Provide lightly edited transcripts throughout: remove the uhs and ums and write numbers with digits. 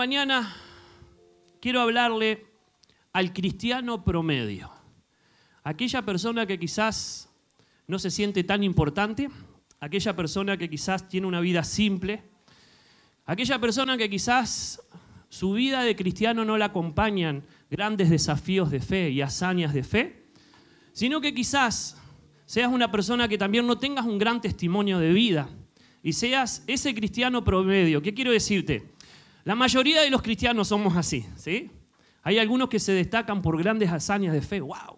mañana quiero hablarle al cristiano promedio. Aquella persona que quizás no se siente tan importante, aquella persona que quizás tiene una vida simple, aquella persona que quizás su vida de cristiano no la acompañan grandes desafíos de fe y hazañas de fe, sino que quizás seas una persona que también no tengas un gran testimonio de vida y seas ese cristiano promedio. ¿Qué quiero decirte? La mayoría de los cristianos somos así, ¿sí? Hay algunos que se destacan por grandes hazañas de fe. ¡Wow!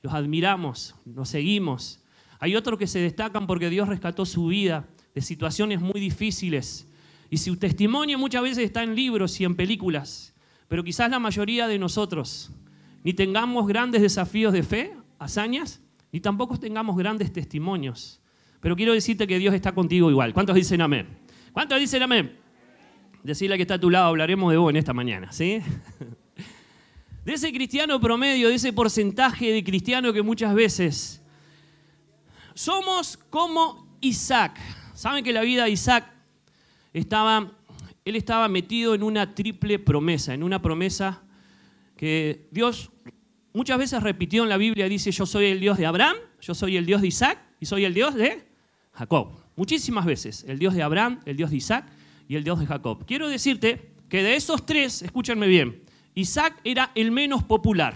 Los admiramos, los seguimos. Hay otros que se destacan porque Dios rescató su vida de situaciones muy difíciles. Y su testimonio muchas veces está en libros y en películas. Pero quizás la mayoría de nosotros ni tengamos grandes desafíos de fe, hazañas, ni tampoco tengamos grandes testimonios. Pero quiero decirte que Dios está contigo igual. ¿Cuántos dicen amén? ¿Cuántos dicen amén? Decirle que está a tu lado, hablaremos de vos en esta mañana, ¿sí? De ese cristiano promedio, de ese porcentaje de cristiano que muchas veces somos como Isaac. ¿Saben que la vida de Isaac él estaba metido en una triple promesa, en una promesa que Dios muchas veces repitió en la Biblia? Dice: yo soy el Dios de Abraham, yo soy el Dios de Isaac y soy el Dios de Jacob. Muchísimas veces, el Dios de Abraham, el Dios de Isaac y el Dios de Jacob. Quiero decirte que de esos tres, escúchenme bien, Isaac era el menos popular.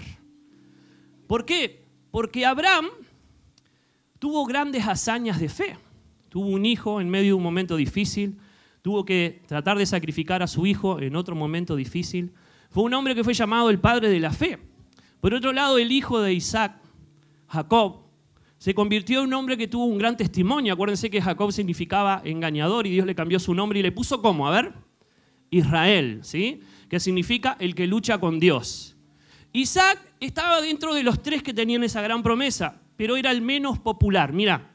¿Por qué? Porque Abraham tuvo grandes hazañas de fe. Tuvo un hijo en medio de un momento difícil, tuvo que tratar de sacrificar a su hijo en otro momento difícil. Fue un hombre que fue llamado el padre de la fe. Por otro lado, el hijo de Isaac, Jacob, se convirtió en un hombre que tuvo un gran testimonio. Acuérdense que Jacob significaba engañador y Dios le cambió su nombre y le puso ¿cómo? A ver, Israel, ¿sí? Que significa el que lucha con Dios. Isaac estaba dentro de los tres que tenían esa gran promesa, pero era el menos popular. Mira,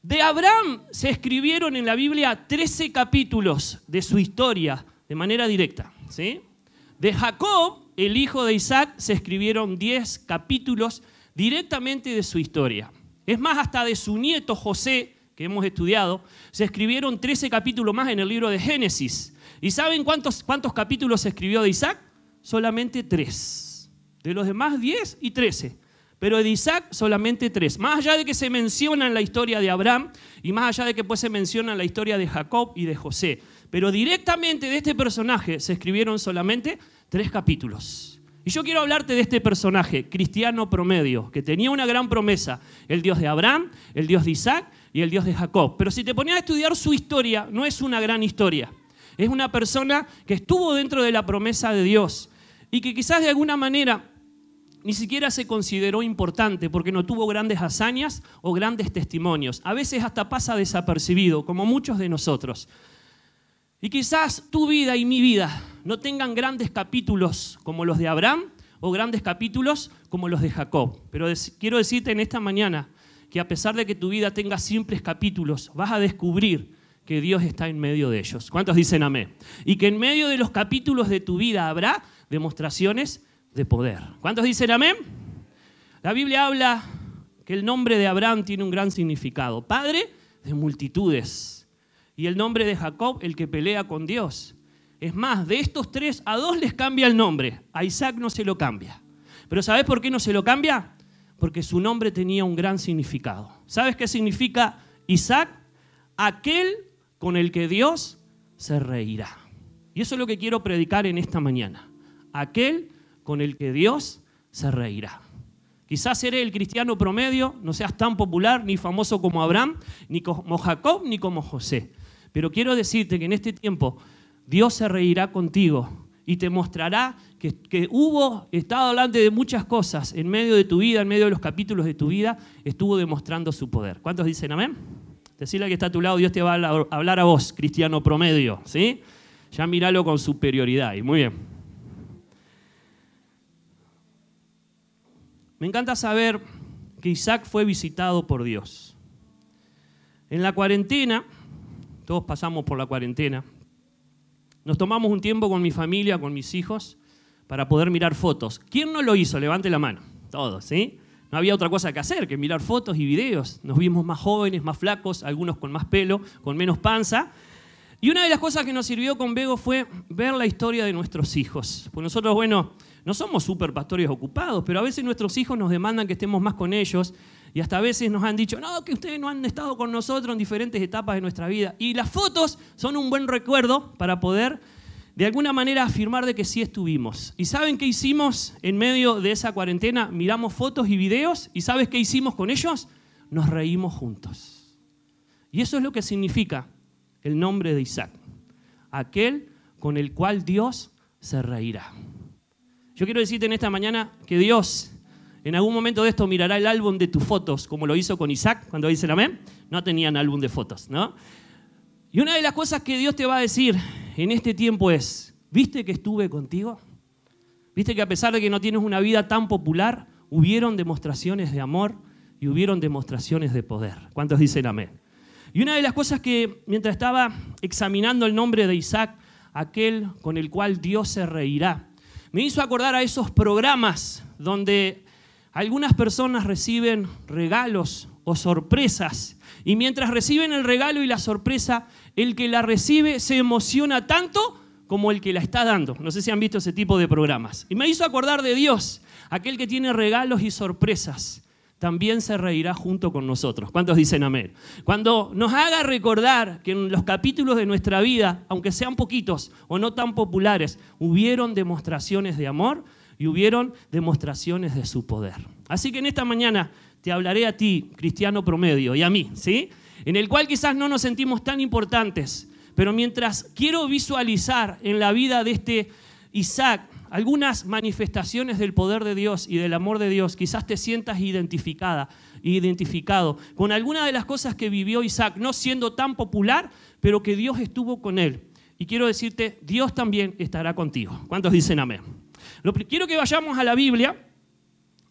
de Abraham se escribieron en la Biblia 13 capítulos de su historia de manera directa, ¿sí? De Jacob, el hijo de Isaac, se escribieron 10 capítulos directamente de su historia. Es más, hasta de su nieto José, que hemos estudiado, se escribieron 13 capítulos más en el libro de Génesis. ¿Y saben cuántos capítulos se escribió de Isaac? Solamente 3. De los demás 10 y 13. Pero de Isaac solamente 3. Más allá de que se menciona en la historia de Abraham y más allá de que pues se menciona en la historia de Jacob y de José. Pero directamente de este personaje se escribieron solamente 3 capítulos. Y yo quiero hablarte de este personaje cristiano promedio que tenía una gran promesa. El Dios de Abraham, el Dios de Isaac y el Dios de Jacob. Pero si te ponías a estudiar su historia, no es una gran historia. Es una persona que estuvo dentro de la promesa de Dios y que quizás de alguna manera ni siquiera se consideró importante porque no tuvo grandes hazañas o grandes testimonios. A veces hasta pasa desapercibido, como muchos de nosotros. Y quizás tu vida y mi vida no tengan grandes capítulos como los de Abraham o grandes capítulos como los de Jacob. Pero quiero decirte en esta mañana que a pesar de que tu vida tenga simples capítulos, vas a descubrir que Dios está en medio de ellos. ¿Cuántos dicen amén? Y que en medio de los capítulos de tu vida habrá demostraciones de poder. ¿Cuántos dicen amén? La Biblia habla que el nombre de Abraham tiene un gran significado. Padre de multitudes. Y el nombre de Jacob, el que pelea con Dios. Es más, de estos 3, a 2 les cambia el nombre. A Isaac no se lo cambia. ¿Pero sabes por qué no se lo cambia? Porque su nombre tenía un gran significado. ¿Sabes qué significa Isaac? Aquel con el que Dios se reirá. Y eso es lo que quiero predicar en esta mañana. Aquel con el que Dios se reirá. Quizás eres el cristiano promedio, no seas tan popular ni famoso como Abraham, ni como Jacob, ni como José. Pero quiero decirte que en este tiempo Dios se reirá contigo y te mostrará que estado hablando de muchas cosas en medio de tu vida, en medio de los capítulos de tu vida, estuvo demostrando su poder. ¿Cuántos dicen amén? Decirle que está a tu lado, Dios te va a hablar a vos, cristiano promedio, ¿sí? Ya míralo con superioridad. Y muy bien. Me encanta saber que Isaac fue visitado por Dios. En la cuarentena, todos pasamos por la cuarentena, nos tomamos un tiempo con mi familia, con mis hijos, para poder mirar fotos. ¿Quién no lo hizo? Levante la mano. Todos, ¿sí? No había otra cosa que hacer que mirar fotos y videos. Nos vimos más jóvenes, más flacos, algunos con más pelo, con menos panza. Y una de las cosas que nos sirvió con Bego fue ver la historia de nuestros hijos. Pues nosotros, bueno, no somos súper pastores ocupados, pero a veces nuestros hijos nos demandan que estemos más con ellos y hasta a veces nos han dicho, no, que ustedes no han estado con nosotros en diferentes etapas de nuestra vida. Y las fotos son un buen recuerdo para poder, de alguna manera, afirmar de que sí estuvimos. ¿Y saben qué hicimos en medio de esa cuarentena? Miramos fotos y videos y ¿sabes qué hicimos con ellos? Nos reímos juntos. Y eso es lo que significa el nombre de Isaac, aquel con el cual Dios se reirá. Yo quiero decirte en esta mañana que Dios en algún momento de esto mirará el álbum de tus fotos, como lo hizo con Isaac, cuando dice el amén. No tenían álbum de fotos, ¿no? Y una de las cosas que Dios te va a decir en este tiempo es, ¿viste que estuve contigo? ¿Viste que a pesar de que no tienes una vida tan popular, hubieron demostraciones de amor y hubieron demostraciones de poder? ¿Cuántos dicen amén? Y una de las cosas que, mientras estaba examinando el nombre de Isaac, aquel con el cual Dios se reirá, me hizo acordar a esos programas donde algunas personas reciben regalos o sorpresas y mientras reciben el regalo y la sorpresa, el que la recibe se emociona tanto como el que la está dando. No sé si han visto ese tipo de programas. Y me hizo acordar de Dios, aquel que tiene regalos y sorpresas, también se reirá junto con nosotros. ¿Cuántos dicen amén? Cuando nos haga recordar que en los capítulos de nuestra vida, aunque sean poquitos o no tan populares, hubieron demostraciones de amor y hubieron demostraciones de su poder. Así que en esta mañana te hablaré a ti, cristiano promedio, y a mí, ¿sí? En el cual quizás no nos sentimos tan importantes, pero mientras quiero visualizar en la vida de este Isaac algunas manifestaciones del poder de Dios y del amor de Dios, quizás te sientas identificado con alguna de las cosas que vivió Isaac, no siendo tan popular, pero que Dios estuvo con él. Y quiero decirte, Dios también estará contigo. ¿Cuántos dicen amén? Quiero que vayamos a la Biblia,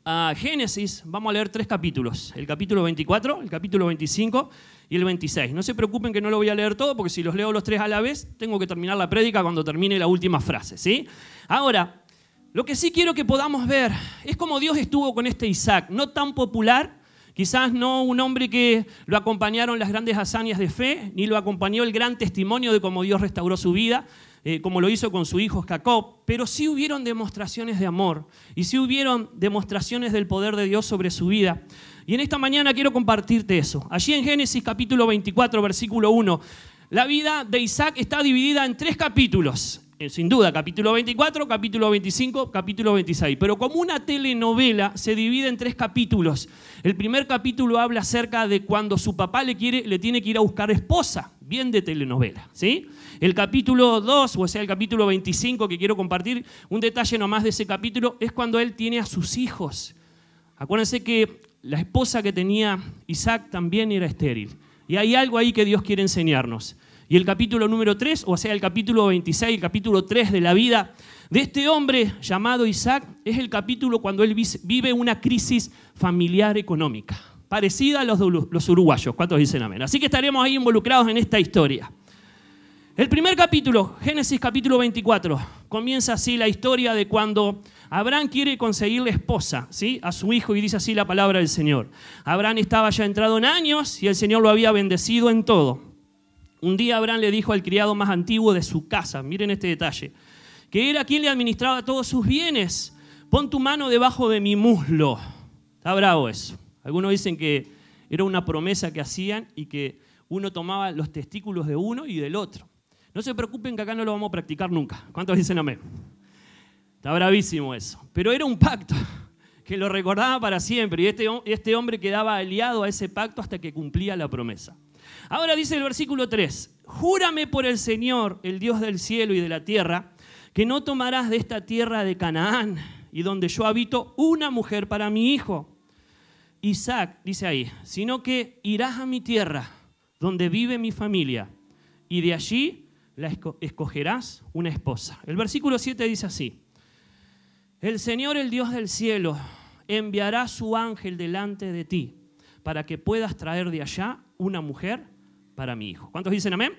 a Génesis. Vamos a leer 3 capítulos, el capítulo 24, el capítulo 25 y el 26. No se preocupen que no lo voy a leer todo, porque si los leo los 3 a la vez, tengo que terminar la prédica cuando termine la última frase, ¿sí? Ahora, lo que sí quiero que podamos ver es cómo Dios estuvo con este Isaac, no tan popular, quizás no un hombre que lo acompañaron las grandes hazañas de fe, ni lo acompañó el gran testimonio de cómo Dios restauró su vida, como lo hizo con su hijo Jacob, pero sí hubieron demostraciones de amor y sí hubieron demostraciones del poder de Dios sobre su vida. Y en esta mañana quiero compartirte eso. Allí en Génesis capítulo 24, versículo 1, la vida de Isaac está dividida en 3 capítulos. Sin duda, capítulo 24, capítulo 25, capítulo 26. Pero como una telenovela se divide en 3 capítulos. El primer capítulo habla acerca de cuando su papá le tiene que ir a buscar esposa. Bien de telenovela, ¿sí? El capítulo 2, o sea, el capítulo 25 que quiero compartir, un detalle nomás de ese capítulo, es cuando él tiene a sus hijos. Acuérdense que la esposa que tenía Isaac también era estéril. Y hay algo ahí que Dios quiere enseñarnos. Y el capítulo número 3, o sea, el capítulo 26, el capítulo 3 de la vida de este hombre llamado Isaac, es el capítulo cuando él vive una crisis familiar económica, parecida a los uruguayos. ¿Cuántos dicen amén? Así que estaremos ahí involucrados en esta historia. El primer capítulo, Génesis capítulo 24, comienza así la historia de cuando Abraham quiere conseguirle esposa, ¿sí?, a su hijo, y dice así la palabra del Señor. Abraham estaba ya entrado en años y el Señor lo había bendecido en todo. Un día Abraham le dijo al criado más antiguo de su casa, miren este detalle, que era quien le administraba todos sus bienes: pon tu mano debajo de mi muslo. Está bravo eso. Algunos dicen que era una promesa que hacían y que uno tomaba los testículos de uno y del otro. No se preocupen que acá no lo vamos a practicar nunca. ¿Cuántos dicen amén? Está bravísimo eso. Pero era un pacto que lo recordaba para siempre y este hombre quedaba aliado a ese pacto hasta que cumplía la promesa. Ahora dice el versículo 3, júrame por el Señor, el Dios del cielo y de la tierra, que no tomarás de esta tierra de Canaán y donde yo habito una mujer para mi hijo Isaac, dice ahí, sino que irás a mi tierra donde vive mi familia y de allí la escogerás una esposa. El versículo 7 dice así, el Señor, el Dios del cielo, enviará su ángel delante de ti para que puedas traer de allá una mujer para mi hijo. ¿Cuántos dicen amén?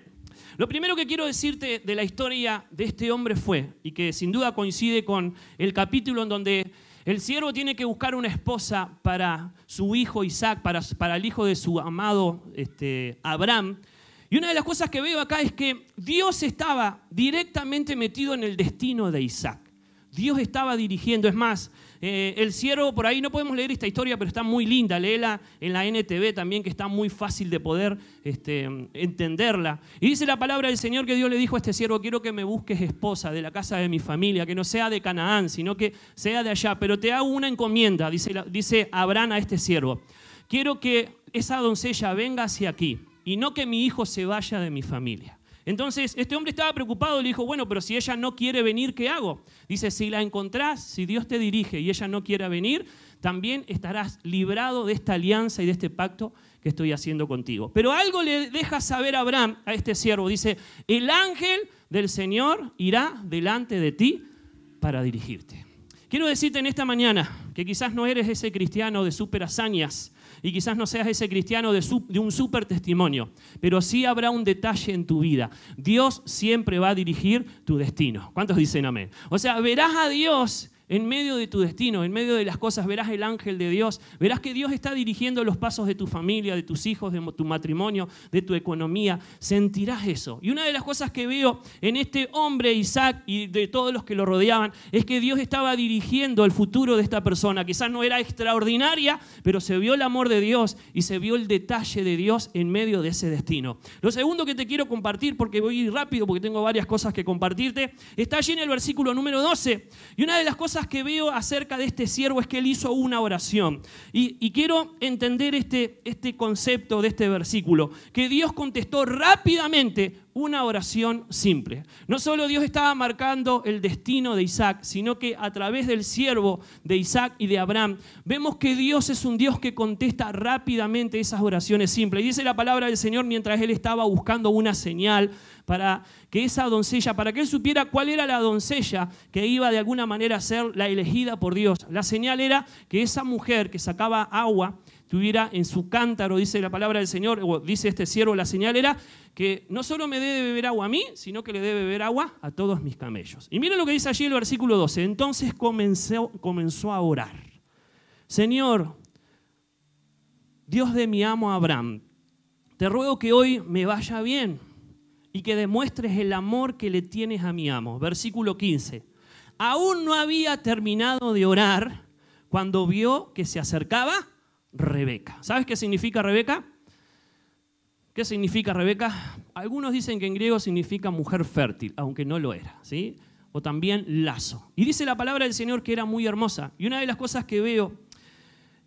Lo primero que quiero decirte de la historia de este hombre fue, y que sin duda coincide con el capítulo en donde el siervo tiene que buscar una esposa para su hijo Isaac, para el hijo de su amado Abraham, Y una de las cosas que veo acá es que Dios estaba directamente metido en el destino de Isaac. Dios estaba dirigiendo. Es más, el siervo, por ahí no podemos leer esta historia, pero está muy linda. Léela en la NTV también, que está muy fácil de poder entenderla. Y dice la palabra del Señor que Dios le dijo a este siervo: quiero que me busques esposa de la casa de mi familia, que no sea de Canaán, sino que sea de allá. Pero te hago una encomienda, dice Abraham a este siervo. Quiero que esa doncella venga hacia aquí y no que mi hijo se vaya de mi familia. Entonces este hombre estaba preocupado y le dijo: bueno, pero si ella no quiere venir, ¿qué hago? Dice: si la encontrás, si Dios te dirige y ella no quiere venir, también estarás librado de esta alianza y de este pacto que estoy haciendo contigo. Pero algo le deja saber Abraham a este siervo. Dice: el ángel del Señor irá delante de ti para dirigirte. Quiero decirte en esta mañana que quizás no eres ese cristiano de súper hazañas, y quizás no seas ese cristiano de un súper testimonio, pero sí habrá un detalle en tu vida. Dios siempre va a dirigir tu destino. ¿Cuántos dicen amén? O sea, verás a Dios en medio de tu destino, en medio de las cosas, verás el ángel de Dios, verás que Dios está dirigiendo los pasos de tu familia, de tus hijos, de tu matrimonio, de tu economía. Sentirás eso. Y una de las cosas que veo en este hombre Isaac y de todos los que lo rodeaban es que Dios estaba dirigiendo el futuro de esta persona. Quizás no era extraordinaria, pero se vio el amor de Dios y se vio el detalle de Dios en medio de ese destino. Lo segundo que te quiero compartir, porque voy a ir rápido porque tengo varias cosas que compartirte, está allí en el versículo número 12. Y una de las cosas que veo acerca de este siervo es que él hizo una oración. Y quiero entender este concepto de este versículo, que Dios contestó rápidamente una oración simple. No solo Dios estaba marcando el destino de Isaac, sino que a través del siervo de Isaac y de Abraham, vemos que Dios es un Dios que contesta rápidamente esas oraciones simples. Y dice la palabra del Señor, mientras él estaba buscando una señal para que esa doncella, para que él supiera cuál era la doncella que iba de alguna manera a ser la elegida por Dios. La señal era que esa mujer que sacaba agua tuviera en su cántaro, dice la palabra del Señor, o dice este siervo, la señal era que no solo me debe beber agua a mí, sino que le debe beber agua a todos mis camellos. Y miren lo que dice allí el versículo 12. Entonces comenzó a orar. Señor, Dios de mi amo Abraham, te ruego que hoy me vaya bien y que demuestres el amor que le tienes a mi amo. Versículo 15. Aún no había terminado de orar cuando vio que se acercaba Rebeca. ¿Sabes qué significa Rebeca? ¿Qué significa Rebeca? Algunos dicen que en griego significa mujer fértil, aunque no lo era, ¿sí? O también lazo. Y dice la palabra del Señor que era muy hermosa. Y una de las cosas que veo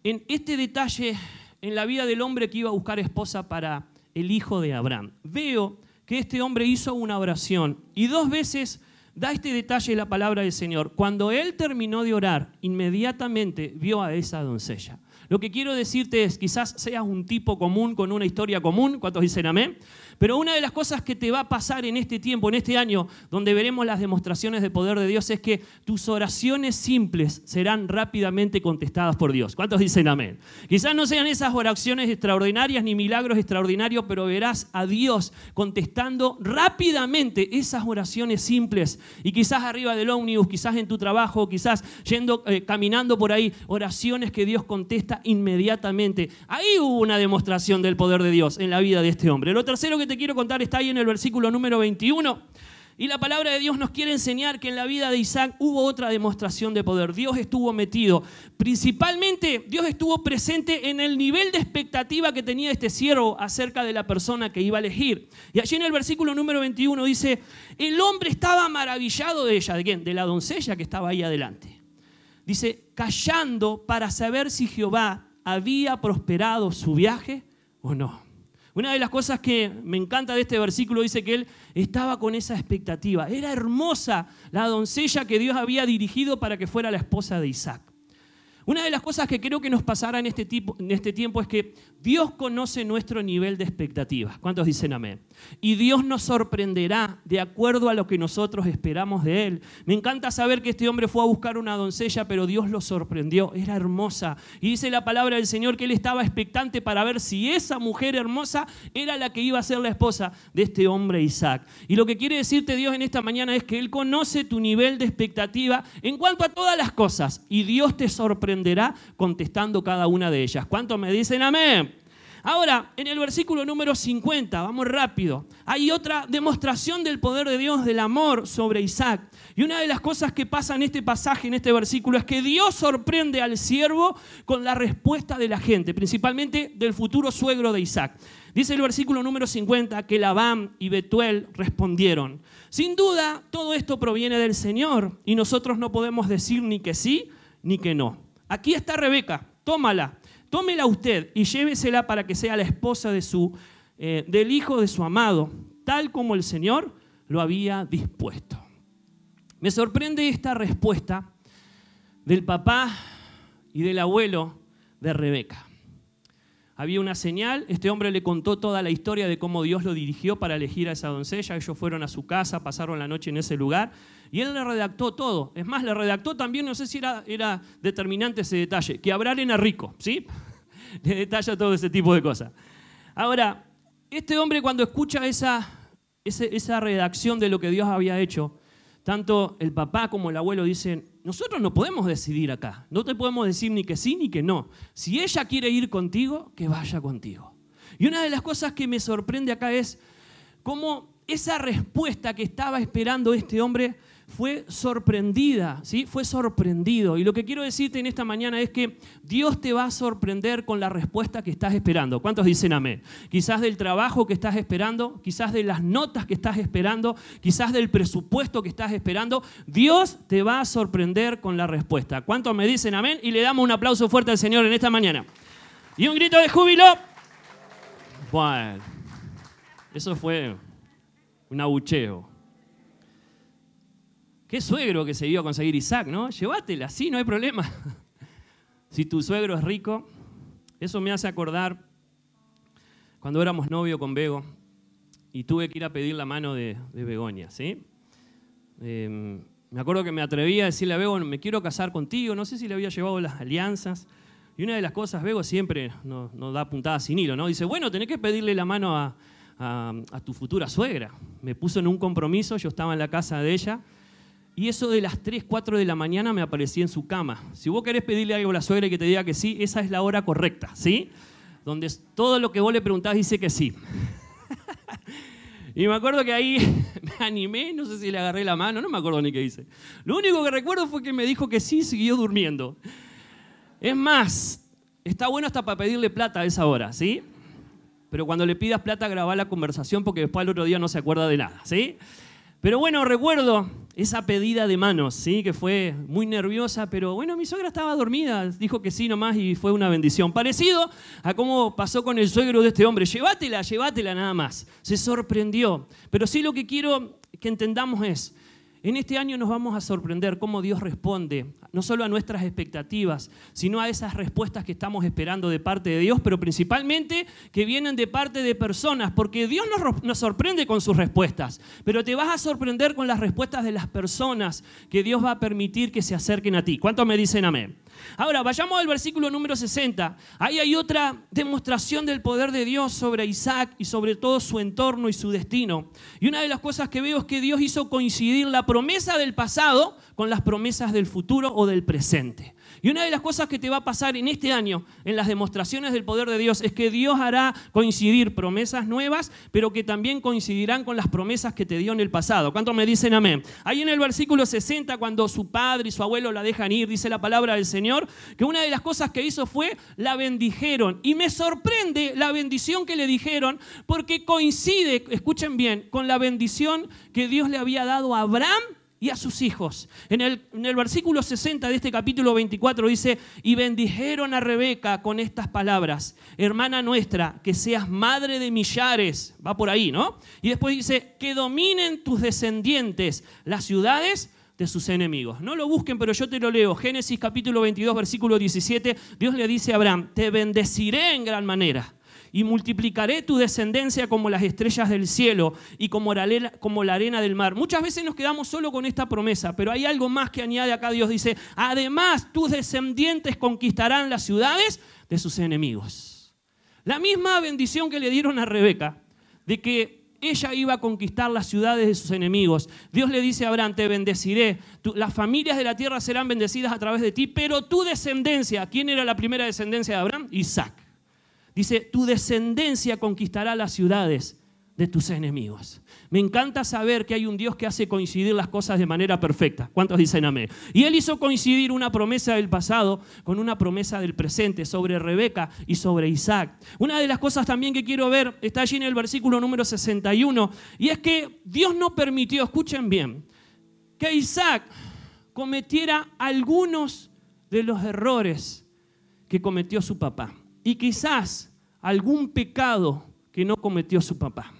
en este detalle en la vida del hombre que iba a buscar esposa para el hijo de Abraham, veo que este hombre hizo una oración y 2 veces da este detalle la palabra del Señor. Cuando él terminó de orar, inmediatamente vio a esa doncella. Lo que quiero decirte es, quizás seas un tipo común con una historia común, ¿cuántos dicen amén? Pero una de las cosas que te va a pasar en este tiempo, en este año, donde veremos las demostraciones de poder de Dios, es que tus oraciones simples serán rápidamente contestadas por Dios. ¿Cuántos dicen amén? Quizás no sean esas oraciones extraordinarias ni milagros extraordinarios, pero verás a Dios contestando rápidamente esas oraciones simples. Y quizás arriba del ómnibus, quizás en tu trabajo, quizás caminando por ahí, oraciones que Dios contesta inmediatamente. Ahí hubo una demostración del poder de Dios en la vida de este hombre. Lo tercero que te quiero contar está ahí en el versículo número 21. Y la palabra de Dios nos quiere enseñar que en la vida de Isaac hubo otra demostración de poder. Dios estuvo metido. Principalmente, Dios estuvo presente en el nivel de expectativa que tenía este siervo acerca de la persona que iba a elegir. Y allí en el versículo número 21 dice, el hombre estaba maravillado de ella. ¿De quién? De la doncella que estaba ahí adelante. Dice, callando para saber si Jehová había prosperado su viaje o no. Una de las cosas que me encanta de este versículo dice que él estaba con esa expectativa. Era hermosa la doncella que Dios había dirigido para que fuera la esposa de Isaac. Una de las cosas que creo que nos pasará en este tiempo es que Dios conoce nuestro nivel de expectativa. ¿Cuántos dicen amén? Y Dios nos sorprenderá de acuerdo a lo que nosotros esperamos de Él. Me encanta saber que este hombre fue a buscar una doncella, pero Dios lo sorprendió. Era hermosa. Y dice la palabra del Señor que Él estaba expectante para ver si esa mujer hermosa era la que iba a ser la esposa de este hombre Isaac. Y lo que quiere decirte Dios en esta mañana es que Él conoce tu nivel de expectativa en cuanto a todas las cosas. Y Dios te sorprenderá contestando cada una de ellas. ¿Cuántos me dicen amén? Ahora, en el versículo número 50, vamos rápido, hay otra demostración del poder de Dios, del amor sobre Isaac. Y una de las cosas que pasa en este pasaje, en este versículo, es que Dios sorprende al siervo con la respuesta de la gente, principalmente del futuro suegro de Isaac. Dice el versículo número 50 que Labán y Betuel respondieron: sin duda, todo esto proviene del Señor y nosotros no podemos decir ni que sí ni que no. Aquí está Rebeca, tómala. Tómela usted y llévesela para que sea la esposa del hijo de su amado, tal como el Señor lo había dispuesto. Me sorprende esta respuesta del papá y del abuelo de Rebeca. Había una señal, este hombre le contó toda la historia de cómo Dios lo dirigió para elegir a esa doncella. Ellos fueron a su casa, pasaron la noche en ese lugar y él le redactó todo. Es más, le redactó también, no sé si era determinante ese detalle, que Abraham era rico, ¿sí? Le detalla todo ese tipo de cosas. Ahora, este hombre cuando escucha esa redacción de lo que Dios había hecho, tanto el papá como el abuelo dicen: nosotros no podemos decidir acá, no te podemos decir ni que sí ni que no. Si ella quiere ir contigo, que vaya contigo. Y una de las cosas que me sorprende acá es cómo esa respuesta que estaba esperando este hombre fue sorprendida, ¿sí? Fue sorprendido. Y lo que quiero decirte en esta mañana es que Dios te va a sorprender con la respuesta que estás esperando. ¿Cuántos dicen amén? Quizás del trabajo que estás esperando, quizás de las notas que estás esperando, quizás del presupuesto que estás esperando. Dios te va a sorprender con la respuesta. ¿Cuántos me dicen amén? Y le damos un aplauso fuerte al Señor en esta mañana. Y un grito de júbilo. Bueno, eso fue un abucheo. Qué suegro que se iba a conseguir Isaac, ¿no? Llévatela, sí, no hay problema. Si tu suegro es rico, eso me hace acordar cuando éramos novio con Bego y tuve que ir a pedir la mano de Begoña, ¿sí? Me acuerdo que me atreví a decirle a Bego: me quiero casar contigo, no sé si le había llevado las alianzas. Y una de las cosas, Bego siempre nos da puntadas sin hilo, ¿no? Dice: bueno, tenés que pedirle la mano a tu futura suegra. Me puso en un compromiso, yo estaba en la casa de ella. Y eso de las 3, 4 de la mañana me aparecía en su cama. Si vos querés pedirle algo a la suegra y que te diga que sí, esa es la hora correcta, ¿sí? Donde todo lo que vos le preguntás dice que sí. Y me acuerdo que ahí me animé, no sé si le agarré la mano, no me acuerdo ni qué hice. Lo único que recuerdo fue que me dijo que sí y siguió durmiendo. Es más, está bueno hasta para pedirle plata a esa hora, ¿sí? Pero cuando le pidas plata, grabá la conversación porque después al otro día no se acuerda de nada, ¿sí? Pero bueno, recuerdo esa pedida de manos, ¿sí? Que fue muy nerviosa, pero bueno, mi suegra estaba dormida, dijo que sí nomás y fue una bendición. Parecido a cómo pasó con el suegro de este hombre: llévatela nada más. Se sorprendió. Pero sí, lo que quiero que entendamos es: en este año nos vamos a sorprender cómo Dios responde, no solo a nuestras expectativas, sino a esas respuestas que estamos esperando de parte de Dios, pero principalmente que vienen de parte de personas, porque Dios nos sorprende con sus respuestas, pero te vas a sorprender con las respuestas de las personas que Dios va a permitir que se acerquen a ti. ¿Cuántos me dicen amén? Ahora, vayamos al versículo número 60. Ahí hay otra demostración del poder de Dios sobre Isaac y sobre todo su entorno y su destino. Y una de las cosas que veo es que Dios hizo coincidir la promesa del pasado con las promesas del futuro o del presente. Y una de las cosas que te va a pasar en este año, en las demostraciones del poder de Dios, es que Dios hará coincidir promesas nuevas, pero que también coincidirán con las promesas que te dio en el pasado. ¿Cuántos me dicen amén? Ahí en el versículo 60, cuando su padre y su abuelo la dejan ir, dice la palabra del Señor, que una de las cosas que hizo fue la bendijeron. Y me sorprende la bendición que le dijeron, porque coincide, escuchen bien, con la bendición que Dios le había dado a Abraham y a sus hijos. En el versículo 60 de este capítulo 24 dice: y bendijeron a Rebeca con estas palabras: hermana nuestra, que seas madre de millares. Va por ahí, ¿no? Y después dice: que dominen tus descendientes las ciudades de sus enemigos. No lo busquen, pero yo te lo leo. Génesis capítulo 22, versículo 17. Dios le dice a Abraham: te bendeciré en gran manera y multiplicaré tu descendencia como las estrellas del cielo y como la arena del mar. Muchas veces nos quedamos solo con esta promesa, pero hay algo más que añade acá. Dios dice: además tus descendientes conquistarán las ciudades de sus enemigos. La misma bendición que le dieron a Rebeca, de que ella iba a conquistar las ciudades de sus enemigos. Dios le dice a Abraham: te bendeciré, las familias de la tierra serán bendecidas a través de ti, pero tu descendencia, ¿quién era la primera descendencia de Abraham? Isaac. Dice, tu descendencia conquistará las ciudades de tus enemigos. Me encanta saber que hay un Dios que hace coincidir las cosas de manera perfecta. ¿Cuántos dicen amén? Y Él hizo coincidir una promesa del pasado con una promesa del presente sobre Rebeca y sobre Isaac. Una de las cosas también que quiero ver está allí en el versículo número 61, y es que Dios no permitió, escuchen bien, que Isaac cometiera algunos de los errores que cometió su papá y quizás algún pecado que no cometió su papá.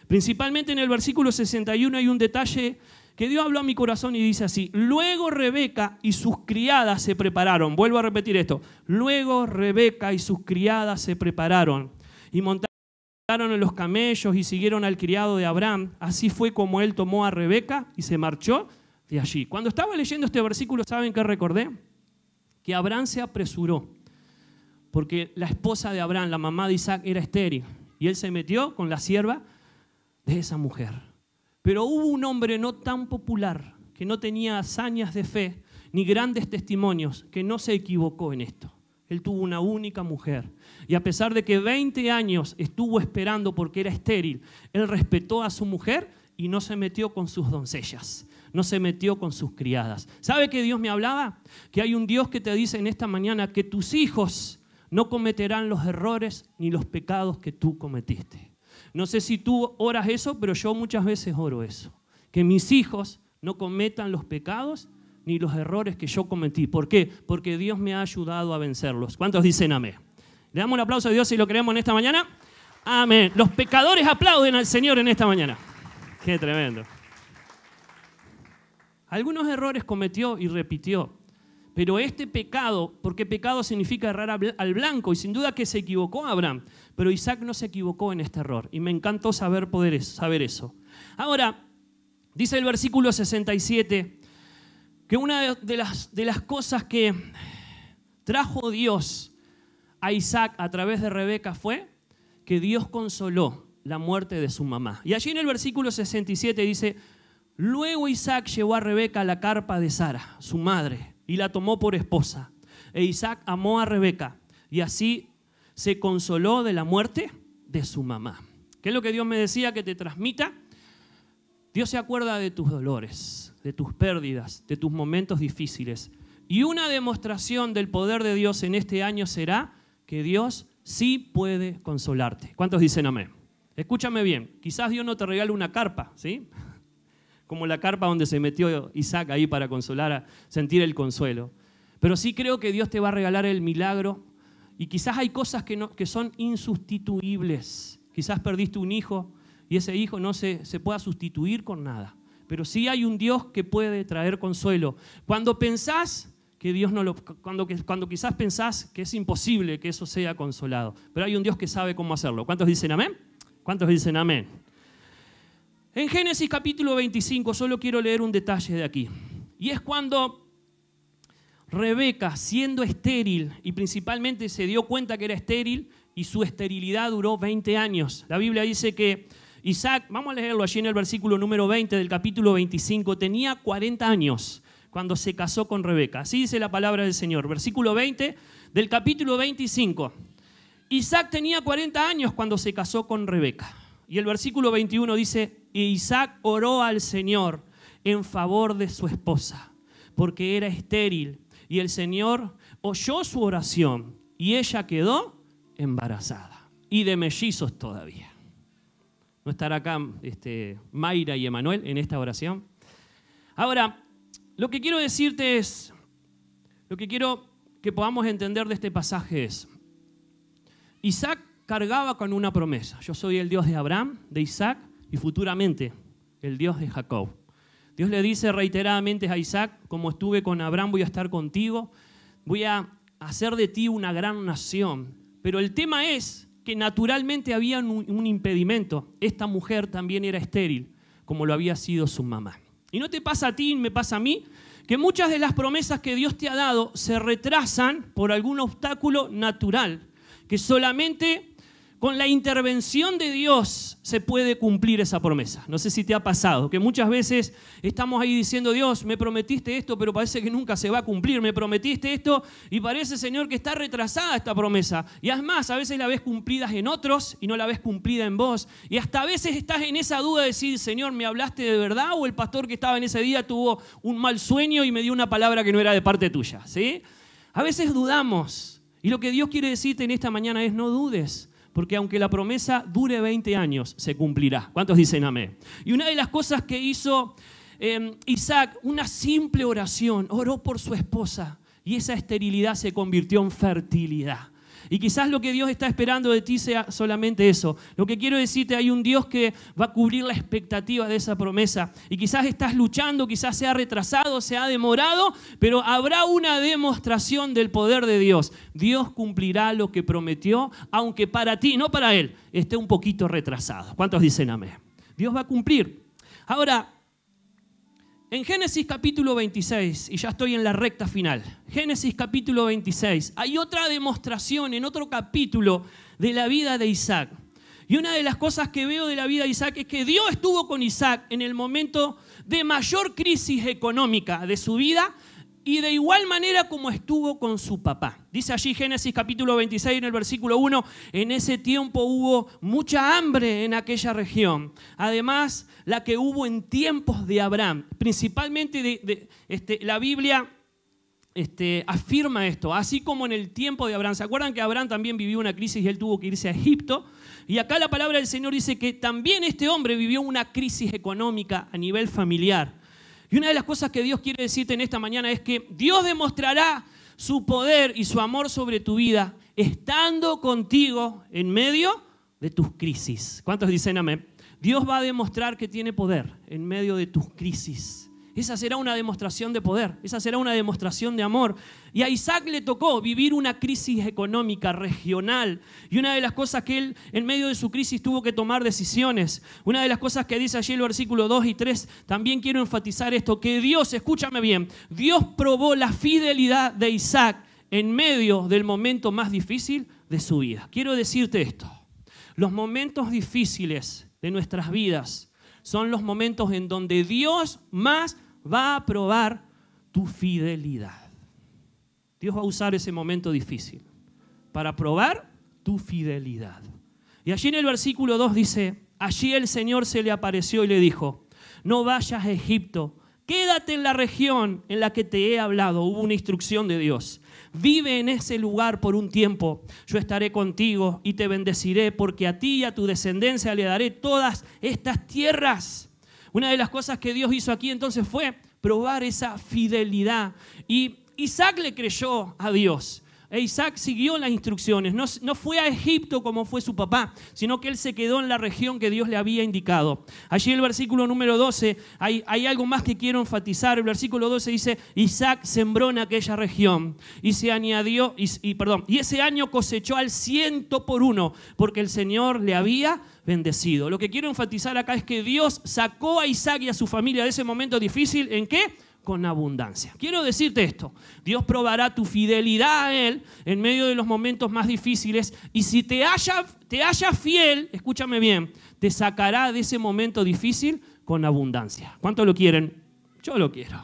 Principalmente en el versículo 61 hay un detalle que Dios habló a mi corazón y dice así: luego Rebeca y sus criadas se prepararon. Vuelvo a repetir esto. Luego Rebeca y sus criadas se prepararon y montaron en los camellos y siguieron al criado de Abraham. Así fue como él tomó a Rebeca y se marchó de allí. Cuando estaba leyendo este versículo, ¿saben qué recordé? Que Abraham se apresuró porque la esposa de Abraham, la mamá de Isaac, era estéril y él se metió con la sierva de esa mujer. Pero hubo un hombre no tan popular, que no tenía hazañas de fe ni grandes testimonios, que no se equivocó en esto. Él tuvo una única mujer y a pesar de que 20 años estuvo esperando porque era estéril, él respetó a su mujer y no se metió con sus doncellas, no se metió con sus criadas. ¿Sabe qué Dios me hablaba? Que hay un Dios que te dice en esta mañana que tus hijos no cometerán los errores ni los pecados que tú cometiste. No sé si tú oras eso, pero yo muchas veces oro eso. Que mis hijos no cometan los pecados ni los errores que yo cometí. ¿Por qué? Porque Dios me ha ayudado a vencerlos. ¿Cuántos dicen amén? ¿Le damos un aplauso a Dios si lo creemos en esta mañana? Amén. Los pecadores aplauden al Señor en esta mañana. Qué tremendo. Algunos errores cometió y repitió. Pero este pecado, porque pecado significa errar al blanco, y sin duda que se equivocó Abraham, pero Isaac no se equivocó en este error, y me encantó saber eso. Ahora, dice el versículo 67, que una de las cosas que trajo Dios a Isaac a través de Rebeca fue que Dios consoló la muerte de su mamá. Y allí en el versículo 67 dice, luego Isaac llevó a Rebeca a la carpa de Sara, su madre, y la tomó por esposa. E Isaac amó a Rebeca y así se consoló de la muerte de su mamá. ¿Qué es lo que Dios me decía que te transmita? Dios se acuerda de tus dolores, de tus pérdidas, de tus momentos difíciles. Y una demostración del poder de Dios en este año será que Dios sí puede consolarte. ¿Cuántos dicen amén? Escúchame bien, quizás Dios no te regale una carpa, ¿sí? Como la carpa donde se metió Isaac ahí para consolar, sentir el consuelo. Pero sí creo que Dios te va a regalar el milagro y quizás hay cosas que son insustituibles. Quizás perdiste un hijo y ese hijo no se pueda sustituir con nada. Pero sí hay un Dios que puede traer consuelo. Cuando pensás que Dios no lo... Cuando quizás pensás que es imposible que eso sea consolado. Pero hay un Dios que sabe cómo hacerlo. ¿Cuántos dicen amén? ¿Cuántos dicen amén? En Génesis capítulo 25, solo quiero leer un detalle de aquí. Y es cuando Rebeca, siendo estéril, y principalmente se dio cuenta que era estéril, y su esterilidad duró 20 años. La Biblia dice que Isaac, vamos a leerlo allí en el versículo número 20 del capítulo 25, tenía 40 años cuando se casó con Rebeca. Así dice la palabra del Señor. Versículo 20 del capítulo 25. Isaac tenía 40 años cuando se casó con Rebeca. Y el versículo 21 dice, y Isaac oró al Señor en favor de su esposa, porque era estéril. Y el Señor oyó su oración y ella quedó embarazada. Y de mellizos todavía. ¿No estará acá Mayra y Emanuel en esta oración? Ahora, lo que quiero decirte es, lo que quiero que podamos entender de este pasaje es, Isaac cargaba con una promesa. Yo soy el Dios de Abraham, de Isaac y futuramente el Dios de Jacob. Dios le dice reiteradamente a Isaac, como estuve con Abraham, voy a estar contigo, voy a hacer de ti una gran nación. Pero el tema es que naturalmente había un impedimento. Esta mujer también era estéril, como lo había sido su mamá. Y no te pasa a ti, me pasa a mí, que muchas de las promesas que Dios te ha dado se retrasan por algún obstáculo natural, que solamente con la intervención de Dios se puede cumplir esa promesa. No sé si te ha pasado, que muchas veces estamos ahí diciendo, Dios, me prometiste esto, pero parece que nunca se va a cumplir. Me prometiste esto y parece, Señor, que está retrasada esta promesa. Y además, a veces la ves cumplida en otros y no la ves cumplida en vos. Y hasta a veces estás en esa duda de decir, Señor, ¿me hablaste de verdad? O el pastor que estaba en ese día tuvo un mal sueño y me dio una palabra que no era de parte tuya, ¿sí? A veces dudamos. Y lo que Dios quiere decirte en esta mañana es, no dudes. Porque aunque la promesa dure 20 años, se cumplirá. ¿Cuántos dicen amén? Y una de las cosas que hizo Isaac, una simple oración, oró por su esposa. Y esa esterilidad se convirtió en fertilidad. Y quizás lo que Dios está esperando de ti sea solamente eso. Lo que quiero decirte, hay un Dios que va a cubrir la expectativa de esa promesa. Y quizás estás luchando, quizás se ha retrasado, se ha demorado, pero habrá una demostración del poder de Dios. Dios cumplirá lo que prometió, aunque para ti, no para Él, esté un poquito retrasado. ¿Cuántos dicen amén? Dios va a cumplir. Ahora, en Génesis capítulo 26, y ya estoy en la recta final, Génesis capítulo 26, hay otra demostración en otro capítulo de la vida de Isaac. Y una de las cosas que veo de la vida de Isaac es que Dios estuvo con Isaac en el momento de mayor crisis económica de su vida y de igual manera como estuvo con su papá. Dice allí Génesis capítulo 26 en el versículo 1, en ese tiempo hubo mucha hambre en aquella región. Además, la que hubo en tiempos de Abraham. Principalmente la Biblia afirma esto, así como en el tiempo de Abraham. ¿Se acuerdan que Abraham también vivió una crisis y él tuvo que irse a Egipto? Y acá la palabra del Señor dice que también este hombre vivió una crisis económica a nivel familiar. Y una de las cosas que Dios quiere decirte en esta mañana es que Dios demostrará su poder y su amor sobre tu vida estando contigo en medio de tus crisis. ¿Cuántos dicen amén? Dios va a demostrar que tiene poder en medio de tus crisis. Esa será una demostración de poder, esa será una demostración de amor. Y a Isaac le tocó vivir una crisis económica regional. Y una de las cosas que él, en medio de su crisis, tuvo que tomar decisiones. Una de las cosas que dice allí el versículo 2 y 3, también quiero enfatizar esto, que Dios, escúchame bien, Dios probó la fidelidad de Isaac en medio del momento más difícil de su vida. Quiero decirte esto, los momentos difíciles de nuestras vidas son los momentos en donde Dios más va a probar tu fidelidad. Dios va a usar ese momento difícil para probar tu fidelidad. Y allí en el versículo 2 dice, allí el Señor se le apareció y le dijo, no vayas a Egipto, quédate en la región en la que te he hablado. Hubo una instrucción de Dios. Vive en ese lugar por un tiempo. Yo estaré contigo y te bendeciré, porque a ti y a tu descendencia le daré todas estas tierras. Una de las cosas que Dios hizo aquí entonces fue probar esa fidelidad. Y Isaac le creyó a Dios. Isaac siguió las instrucciones, no fue a Egipto como fue su papá, sino que él se quedó en la región que Dios le había indicado. Allí en el versículo número 12 hay algo más que quiero enfatizar. El versículo 12 dice, Isaac sembró en aquella región y se añadió, y ese año cosechó al 100%, porque el Señor le había bendecido. Lo que quiero enfatizar acá es que Dios sacó a Isaac y a su familia de ese momento difícil, ¿en qué? Con abundancia. Quiero decirte esto, Dios probará tu fidelidad a Él en medio de los momentos más difíciles, y si te haya fiel, escúchame bien, te sacará de ese momento difícil con abundancia. ¿Cuánto lo quieren? Yo lo quiero.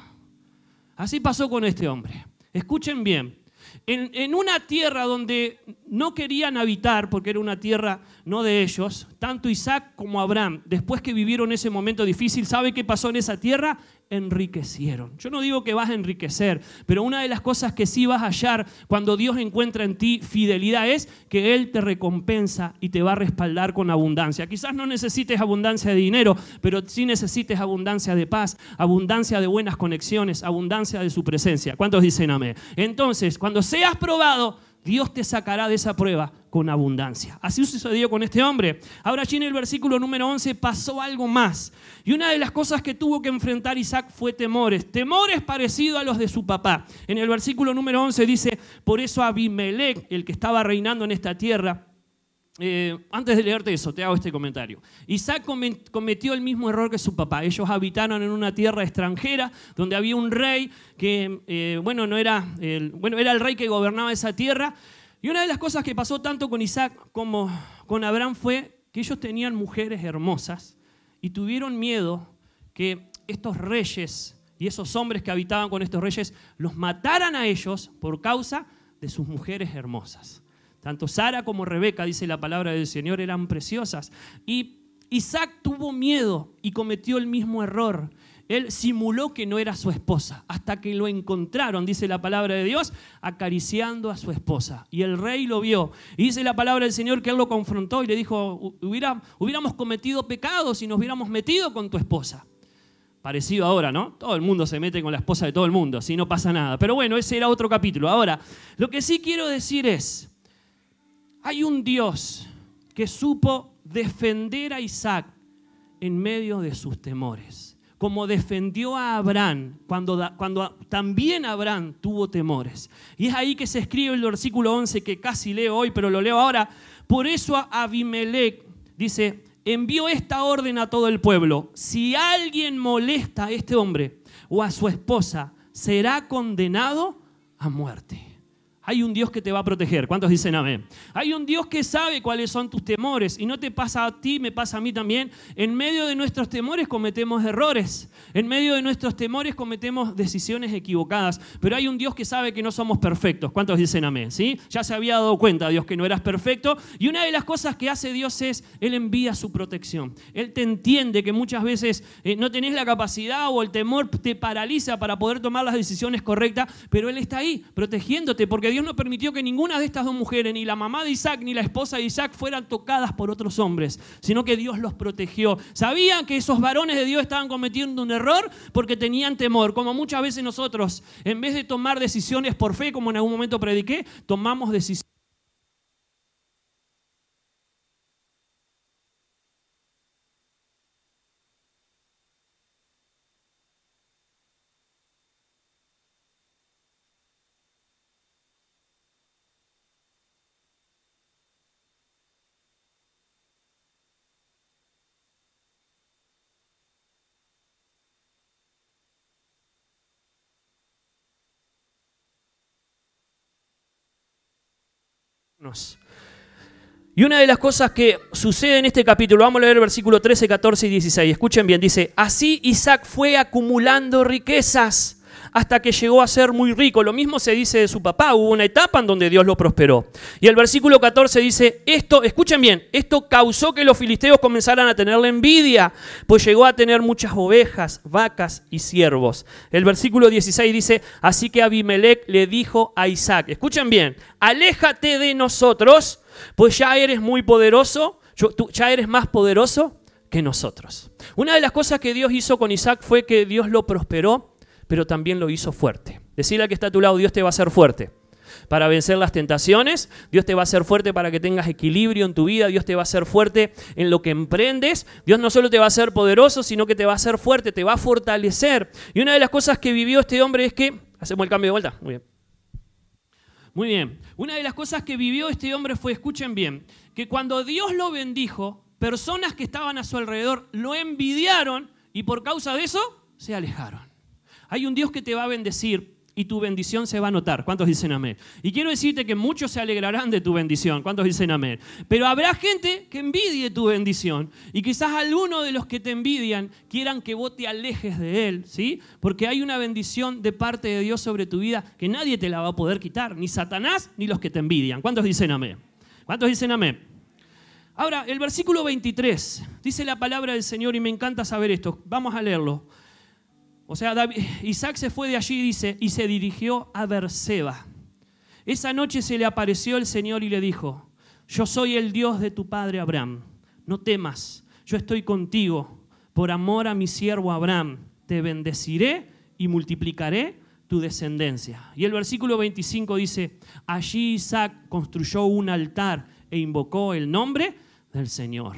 Así pasó con este hombre. Escuchen bien, en una tierra donde no querían habitar, porque era una tierra no de ellos, tanto Isaac como Abraham, después que vivieron ese momento difícil, ¿sabe qué pasó en esa tierra? Enriquecieron. Yo no digo que vas a enriquecer, pero una de las cosas que sí vas a hallar cuando Dios encuentra en ti fidelidad es que Él te recompensa y te va a respaldar con abundancia. Quizás no necesites abundancia de dinero, pero sí necesites abundancia de paz, abundancia de buenas conexiones, abundancia de su presencia. ¿Cuántos dicen amén? Entonces, cuando seas probado, Dios te sacará de esa prueba con abundancia. Así sucedió con este hombre. Ahora allí en el versículo número 11 pasó algo más. Y una de las cosas que tuvo que enfrentar Isaac fue temores. Temores parecidos a los de su papá. En el versículo número 11 dice, por eso Abimelech, el que estaba reinando en esta tierra, antes de leerte eso, te hago este comentario. Isaac cometió el mismo error que su papá. Ellos habitaron en una tierra extranjera donde había un rey que, era el rey que gobernaba esa tierra. Y una de las cosas que pasó tanto con Isaac como con Abraham fue que ellos tenían mujeres hermosas y tuvieron miedo que estos reyes y esos hombres que habitaban con estos reyes los mataran a ellos por causa de sus mujeres hermosas. Tanto Sara como Rebeca, dice la palabra del Señor, eran preciosas. Y Isaac tuvo miedo y cometió el mismo error. Él simuló que no era su esposa, hasta que lo encontraron, dice la palabra de Dios, acariciando a su esposa. Y el rey lo vio. Y dice la palabra del Señor que él lo confrontó y le dijo, hubiéramos cometido pecados si nos hubiéramos metido con tu esposa. Parecido ahora, ¿no? Todo el mundo se mete con la esposa de todo el mundo, si no pasa nada. Pero bueno, ese era otro capítulo. Ahora, lo que sí quiero decir es, hay un Dios que supo defender a Isaac en medio de sus temores, como defendió a Abraham cuando también Abraham tuvo temores. Y es ahí que se escribe el versículo 11 que casi leo hoy, pero lo leo ahora. Por eso Abimelec dice, envió esta orden a todo el pueblo: si alguien molesta a este hombre o a su esposa, será condenado a muerte. Hay un Dios que te va a proteger. ¿Cuántos dicen amén? Hay un Dios que sabe cuáles son tus temores. Y no te pasa a ti, me pasa a mí también. En medio de nuestros temores cometemos errores. En medio de nuestros temores cometemos decisiones equivocadas. Pero hay un Dios que sabe que no somos perfectos. ¿Cuántos dicen amén? ¿Sí? Ya se había dado cuenta Dios que no eras perfecto. Y una de las cosas que hace Dios es, Él envía su protección. Él te entiende que muchas veces no tenés la capacidad o el temor te paraliza para poder tomar las decisiones correctas. Pero Él está ahí protegiéndote, porque Dios no permitió que ninguna de estas dos mujeres, ni la mamá de Isaac ni la esposa de Isaac, fueran tocadas por otros hombres, sino que Dios los protegió. Sabían que esos varones de Dios estaban cometiendo un error porque tenían temor, como muchas veces nosotros, en vez de tomar decisiones por fe, como en algún momento prediqué, tomamos decisiones. Y una de las cosas que sucede en este capítulo, vamos a leer el versículo 13, 14 y 16. Escuchen bien, dice, así Isaac fue acumulando riquezas hasta que llegó a ser muy rico. Lo mismo se dice de su papá, hubo una etapa en donde Dios lo prosperó. Y el versículo 14 dice, escuchen bien, esto causó que los filisteos comenzaran a tenerle envidia, pues llegó a tener muchas ovejas, vacas y siervos. El versículo 16 dice, así que Abimelec le dijo a Isaac, escuchen bien, aléjate de nosotros, pues ya eres muy poderoso, ya eres más poderoso que nosotros. Una de las cosas que Dios hizo con Isaac fue que Dios lo prosperó, pero también lo hizo fuerte. Decirle al que está a tu lado, Dios te va a hacer fuerte para vencer las tentaciones, Dios te va a hacer fuerte para que tengas equilibrio en tu vida, Dios te va a hacer fuerte en lo que emprendes, Dios no solo te va a hacer poderoso, sino que te va a hacer fuerte, te va a fortalecer. Y una de las cosas que vivió este hombre es que, hacemos el cambio de vuelta, muy bien. Muy bien, una de las cosas que vivió este hombre fue, escuchen bien, que cuando Dios lo bendijo, personas que estaban a su alrededor lo envidiaron y por causa de eso se alejaron. Hay un Dios que te va a bendecir y tu bendición se va a notar. ¿Cuántos dicen amén? Y quiero decirte que muchos se alegrarán de tu bendición. ¿Cuántos dicen amén? Pero habrá gente que envidie tu bendición y quizás algunos de los que te envidian quieran que vos te alejes de él, ¿sí? Porque hay una bendición de parte de Dios sobre tu vida que nadie te la va a poder quitar, ni Satanás ni los que te envidian. ¿Cuántos dicen amén? ¿Cuántos dicen amén? Ahora, el versículo 23 dice la palabra del Señor y me encanta saber esto. Vamos a leerlo. O sea, Isaac se fue de allí, dice, y se dirigió a Beerseba. Esa noche se le apareció el Señor y le dijo, yo soy el Dios de tu padre Abraham, no temas, yo estoy contigo, por amor a mi siervo Abraham, te bendeciré y multiplicaré tu descendencia. Y el versículo 25 dice, allí Isaac construyó un altar e invocó el nombre del Señor.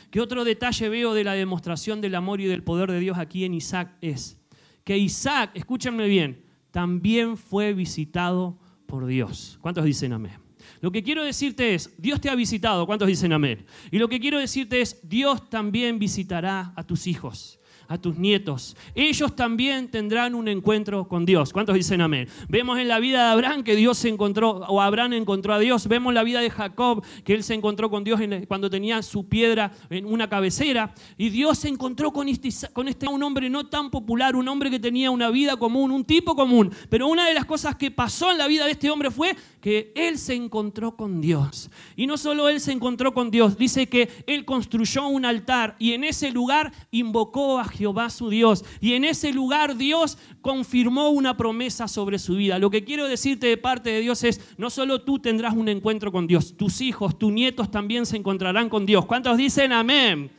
¿Qué otro detalle veo de la demostración del amor y del poder de Dios aquí en Isaac es que Isaac, escúchenme bien, también fue visitado por Dios? ¿Cuántos dicen amén? Lo que quiero decirte es, Dios te ha visitado. ¿Cuántos dicen amén? Y lo que quiero decirte es, Dios también visitará a tus hijos. a tus nietos. Ellos también tendrán un encuentro con Dios. ¿Cuántos dicen amén? Vemos en la vida de Abraham que Dios se encontró, o Abraham encontró a Dios. Vemos la vida de Jacob, que él se encontró con Dios cuando tenía su piedra en una cabecera. Y Dios se encontró con un hombre no tan popular, un hombre que tenía una vida común, un tipo común. Pero una de las cosas que pasó en la vida de este hombre fue que él se encontró con Dios. Y no solo él se encontró con Dios, dice que él construyó un altar y en ese lugar invocó a Jehová su Dios. Y en ese lugar Dios confirmó una promesa sobre su vida. Lo que quiero decirte de parte de Dios es, no solo tú tendrás un encuentro con Dios, tus hijos, tus nietos también se encontrarán con Dios. ¿Cuántos dicen amén?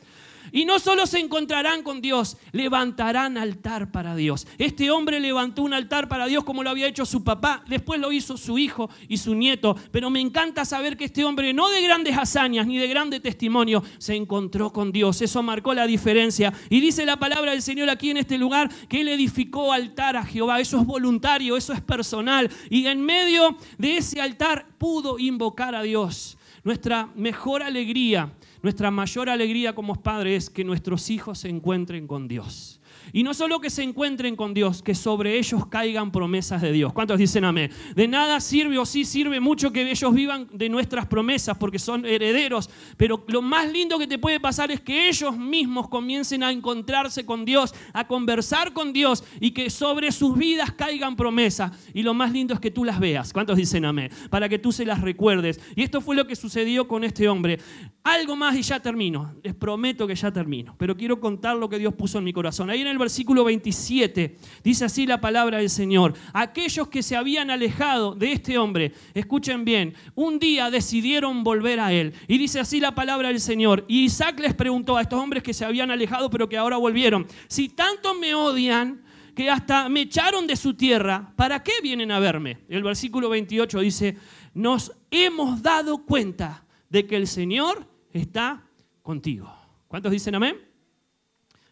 Y no solo se encontrarán con Dios, levantarán altar para Dios. Este hombre levantó un altar para Dios como lo había hecho su papá, después lo hizo su hijo y su nieto. Pero me encanta saber que este hombre, no de grandes hazañas ni de grande testimonio, se encontró con Dios. Eso marcó la diferencia. Y dice la palabra del Señor aquí en este lugar que él edificó altar a Jehová. Eso es voluntario, eso es personal. Y en medio de ese altar pudo invocar a Dios. Nuestra mejor alegría, nuestra mayor alegría como padres es que nuestros hijos se encuentren con Dios. Y no solo que se encuentren con Dios, que sobre ellos caigan promesas de Dios. ¿Cuántos dicen amén? De nada sirve, o sí sirve mucho, que ellos vivan de nuestras promesas porque son herederos. Pero lo más lindo que te puede pasar es que ellos mismos comiencen a encontrarse con Dios, a conversar con Dios y que sobre sus vidas caigan promesas. Y lo más lindo es que tú las veas. ¿Cuántos dicen amén? Para que tú se las recuerdes. Y esto fue lo que sucedió con este hombre. Algo más y ya termino. Les prometo que ya termino. Pero quiero contar lo que Dios puso en mi corazón. Ahí en el versículo 27 dice así la palabra del Señor: aquellos que se habían alejado de este hombre, escuchen bien, un día decidieron volver a él. Y dice así la palabra del Señor: y Isaac les preguntó a estos hombres que se habían alejado pero que ahora volvieron: si tanto me odian que hasta me echaron de su tierra, ¿para qué vienen a verme? El versículo 28 dice: nos hemos dado cuenta de que el Señor está contigo. ¿Cuántos dicen amén?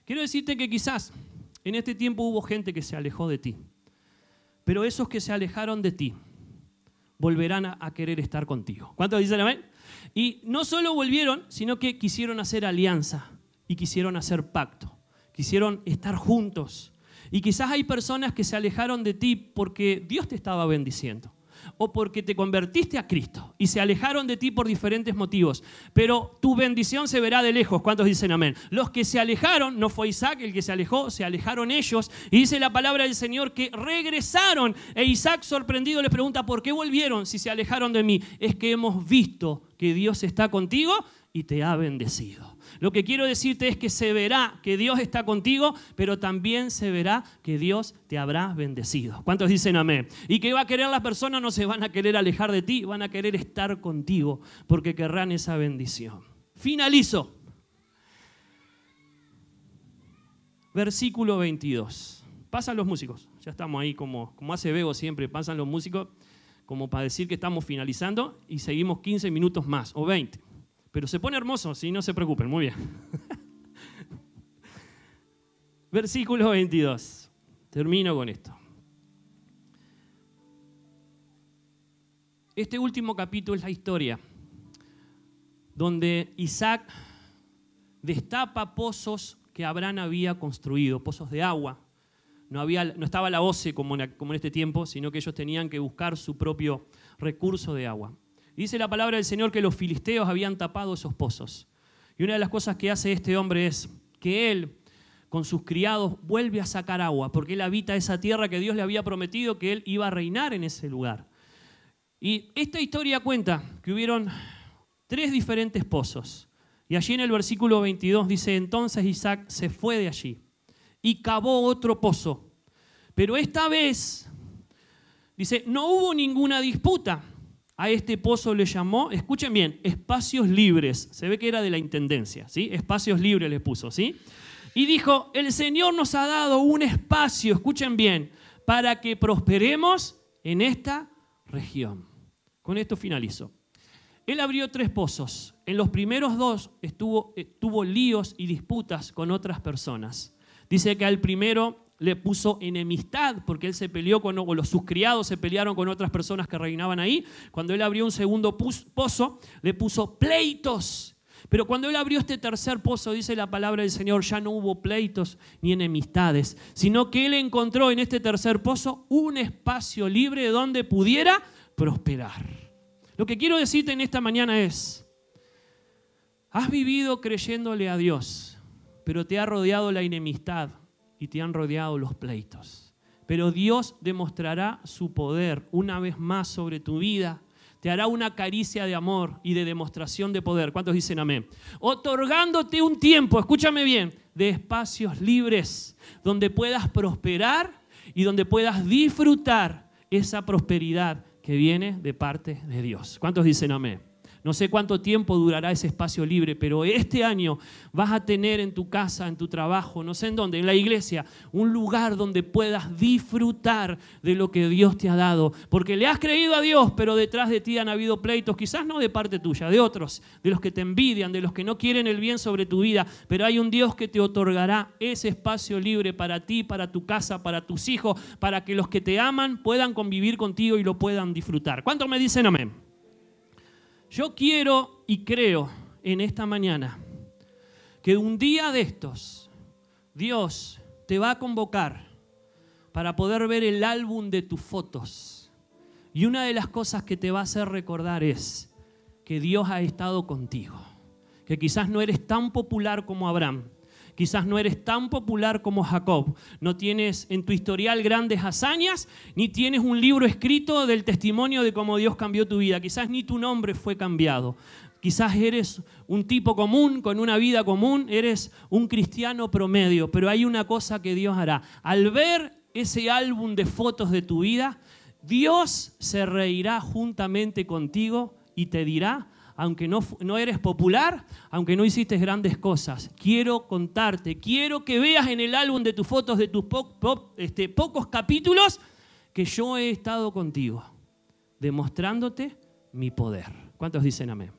Quiero decirte que quizás en este tiempo hubo gente que se alejó de ti, pero esos que se alejaron de ti volverán a querer estar contigo. ¿Cuántos dicen amén? Y no solo volvieron, sino que quisieron hacer alianza y quisieron hacer pacto, quisieron estar juntos. Y quizás hay personas que se alejaron de ti porque Dios te estaba bendiciendo o porque te convertiste a Cristo y se alejaron de ti por diferentes motivos, pero tu bendición se verá de lejos. ¿Cuántos dicen amén? Los que se alejaron, no fue Isaac el que se alejó, se alejaron ellos, y dice la palabra del Señor que regresaron, e Isaac sorprendido les pregunta: ¿por qué volvieron si se alejaron de mí? Es que hemos visto que Dios está contigo y te ha bendecido. Lo que quiero decirte es que se verá que Dios está contigo, pero también se verá que Dios te habrá bendecido. ¿Cuántos dicen amén? Y que va a querer las personas, no se van a querer alejar de ti, van a querer estar contigo porque querrán esa bendición. Finalizo. Versículo 22. Pasan los músicos. Ya estamos ahí como hace Bego siempre, pasan los músicos como para decir que estamos finalizando y seguimos 15 minutos más o 20. Pero se pone hermoso, sí, no se preocupen, muy bien. Versículo 22. Termino con esto. Este último capítulo es la historia donde Isaac destapa pozos que Abraham había construido, pozos de agua. No estaba la OCE como en este tiempo, sino que ellos tenían que buscar su propio recurso de agua. Dice la palabra del Señor que los filisteos habían tapado esos pozos. Y una de las cosas que hace este hombre es que él, con sus criados, vuelve a sacar agua, porque él habita esa tierra que Dios le había prometido que él iba a reinar en ese lugar. Y esta historia cuenta que hubieron 3 diferentes pozos. Y allí en el versículo 22 dice: entonces Isaac se fue de allí y cavó otro pozo. Pero esta vez, dice, no hubo ninguna disputa. A este pozo le llamó, escuchen bien, espacios libres. Se ve que era de la intendencia, ¿sí? Espacios libres le puso, ¿sí? Y dijo: el Señor nos ha dado un espacio, escuchen bien, para que prosperemos en esta región. Con esto finalizo. Él abrió 3 pozos. En los primeros 2 tuvo líos y disputas con otras personas. Dice que al primero le puso enemistad porque él se peleó sus criados se pelearon con otras personas que reinaban ahí. Cuando él abrió un segundo pozo, le puso pleitos. Pero cuando él abrió este tercer pozo, dice la palabra del Señor, ya no hubo pleitos ni enemistades, sino que él encontró en este tercer pozo un espacio libre donde pudiera prosperar. Lo que quiero decirte en esta mañana es, has vivido creyéndole a Dios, pero te ha rodeado la enemistad y te han rodeado los pleitos. Pero Dios demostrará su poder una vez más sobre tu vida. Te hará una caricia de amor y de demostración de poder. ¿Cuántos dicen amén? Otorgándote un tiempo, escúchame bien, de espacios libres donde puedas prosperar y donde puedas disfrutar esa prosperidad que viene de parte de Dios. ¿Cuántos dicen amén? No sé cuánto tiempo durará ese espacio libre, pero este año vas a tener en tu casa, en tu trabajo, no sé en dónde, en la iglesia, un lugar donde puedas disfrutar de lo que Dios te ha dado. Porque le has creído a Dios, pero detrás de ti han habido pleitos, quizás no de parte tuya, de otros, de los que te envidian, de los que no quieren el bien sobre tu vida. Pero hay un Dios que te otorgará ese espacio libre para ti, para tu casa, para tus hijos, para que los que te aman puedan convivir contigo y lo puedan disfrutar. ¿Cuántos me dicen amén? Yo quiero y creo en esta mañana que un día de estos Dios te va a convocar para poder ver el álbum de tus fotos. Y una de las cosas que te va a hacer recordar es que Dios ha estado contigo. Que quizás no eres tan popular como Abraham. Quizás no eres tan popular como Jacob. No tienes en tu historial grandes hazañas, ni tienes un libro escrito del testimonio de cómo Dios cambió tu vida. Quizás ni tu nombre fue cambiado. Quizás eres un tipo común, con una vida común, eres un cristiano promedio. Pero hay una cosa que Dios hará. Al ver ese álbum de fotos de tu vida, Dios se reirá juntamente contigo y te dirá, aunque no eres popular, aunque no hiciste grandes cosas, quiero contarte, quiero que veas en el álbum de tus fotos, de tus pocos capítulos, que yo he estado contigo, demostrándote mi poder. ¿Cuántos dicen amén?